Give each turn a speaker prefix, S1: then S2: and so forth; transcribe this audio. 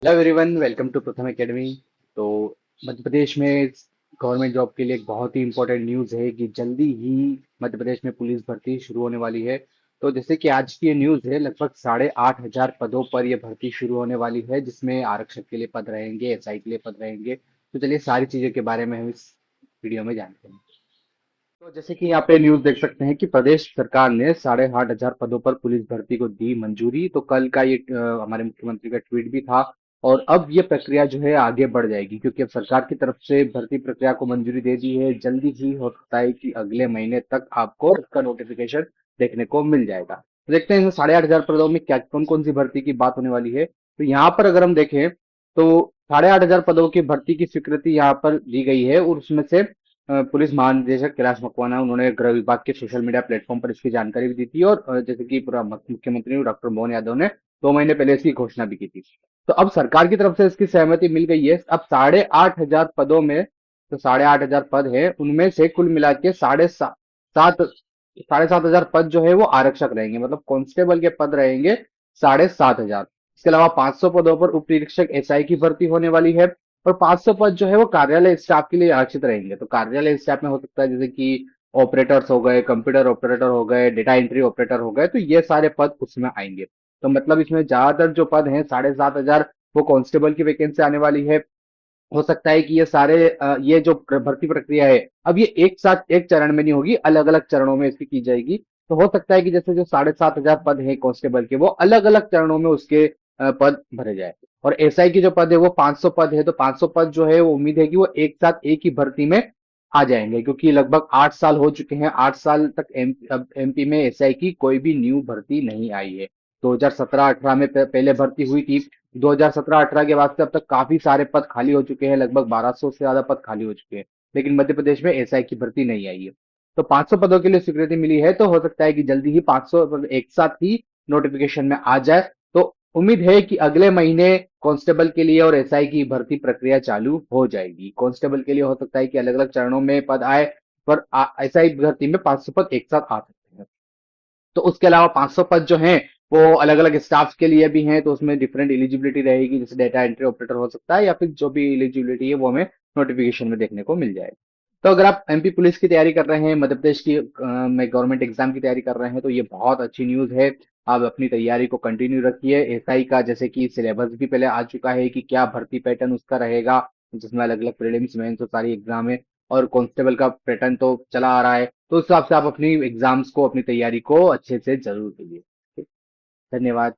S1: Hello everyone, welcome to प्रथम academy. तो मध्य प्रदेश में गवर्नमेंट जॉब के लिए एक बहुत ही इंपॉर्टेंट न्यूज़ है कि जल्दी ही मध्य प्रदेश में पुलिस भर्ती शुरू होने वाली है। तो जैसे कि आज की ये न्यूज़ है, लगभग 8,500 पदों पर ये भर्ती शुरू होने वाली है, जिसमें आरक्षक के लिए पद रहेंगे, एसआई के लिए पद रहेंगे। तो चलिए सारी चीज़ों के बारे में हम इस वीडियो में जानते हैं। तो जैसे कि यहाँ पे न्यूज देख सकते हैं कि प्रदेश सरकार ने 8,500 पदों पर पुलिस भर्ती को दी मंजूरी। तो कल का ये हमारे मुख्यमंत्री का ट्वीट भी था। और अब ये प्रक्रिया जो है आगे बढ़ जाएगी, क्योंकि अब सरकार की तरफ से भर्ती प्रक्रिया को मंजूरी दे दी है। जल्दी ही हो सकता है कि अगले महीने तक आपको इसका नोटिफिकेशन देखने को मिल जाएगा। तो देखते हैं 8,500 पदों में क्या कौन कौन सी भर्ती की बात होने वाली है। तो यहाँ पर अगर हम देखें तो 8,500 पदों की भर्ती की स्वीकृति यहाँ पर दी गई है, और उसमें से पुलिस महानिदेशक कैलाश मकवाना उन्होंने गृह विभाग के सोशल मीडिया प्लेटफॉर्म पर इसकी जानकारी भी दी थी। और जैसे कि पूरा मुख्यमंत्री डॉक्टर मोहन यादव ने 2 महीने पहले इसकी घोषणा भी की थी। तो अब सरकार की तरफ से इसकी सहमति मिल गई है। अब 8,500 पदों में, जो 8,500 पद है उनमें से कुल मिला के सात 7,500 पद जो है वो आरक्षक रहेंगे, मतलब कांस्टेबल के पद रहेंगे 7,500। इसके अलावा 500 पदों पर उप निरीक्षक एसआई की भर्ती होने वाली है। और 500 पद जो है वो कार्यालय स्टाफ के लिए आरक्षित रहेंगे। तो कार्यालय स्टाफ में हो सकता है जैसे कि ऑपरेटर्स हो गए, कंप्यूटर ऑपरेटर हो गए, डेटा एंट्री ऑपरेटर हो गए, तो ये सारे पद उसमें आएंगे। तो मतलब इसमें ज्यादातर जो पद हैं 7,500 वो कांस्टेबल की वैकेंसी आने वाली है। हो सकता है कि ये सारे ये जो भर्ती प्रक्रिया है, अब ये एक साथ एक चरण में नहीं होगी, अलग अलग चरणों में इसकी की जाएगी। तो हो सकता है कि जैसे जो 7,500 पद है कांस्टेबल के, वो अलग अलग चरणों में उसके पद भरे जाए। और एसआई की जो पद है वो 500 पद है। तो 500 पद जो है वो उम्मीद है कि वो एक साथ एक ही भर्ती में आ जाएंगे, क्योंकि लगभग 8 साल हो चुके हैं। 8 साल तक अब एमपी में एसआई की कोई भी न्यू भर्ती नहीं आई है। 2017-18 में पहले भर्ती हुई थी। 2017-18 के बाद से अब तक काफी सारे पद खाली हो चुके हैं, लगभग 1,200 से ज्यादा पद खाली हो चुके हैं। लेकिन मध्य प्रदेश में एसआई की भर्ती नहीं आई है। तो 500 पदों के लिए स्वीकृति मिली है, तो हो सकता है कि जल्दी ही 500 पद एक साथ ही नोटिफिकेशन में आ जाए। तो उम्मीद है कि अगले महीने कांस्टेबल के लिए और एसआई की भर्ती प्रक्रिया चालू हो जाएगी। कांस्टेबल के लिए हो सकता है कि अलग अलग चरणों में पद आए, पर एसआई भर्ती में 500 पद एक साथ आ सकते हैं। तो उसके अलावा 500 पद जो हैं वो अलग अलग स्टाफ के लिए भी हैं। तो उसमें डिफरेंट एलिजिबिलिटी रहेगी, जैसे डेटा एंट्री ऑपरेटर हो सकता है, या फिर जो भी एलिजिबिलिटी है वो हमें नोटिफिकेशन में देखने को मिल जाएगी। तो अगर आप एमपी पुलिस की तैयारी कर रहे हैं, मध्य प्रदेश की में गवर्नमेंट एग्जाम की तैयारी कर रहे हैं, तो ये बहुत अच्छी न्यूज है। आप अपनी तैयारी को कंटिन्यू रखिए। एसआई का जैसे कि सिलेबस भी पहले आ चुका है कि क्या भर्ती पैटर्न उसका रहेगा, जिसमें अलग अलग प्रीलिम्स मेंस और सारी एग्जाम है। और कांस्टेबल का पैटर्न तो चला आ रहा है। तो उस हिसाब से आप अपनी एग्जाम्स को, अपनी तैयारी को अच्छे से जरूर करिए। ठीक? धन्यवाद।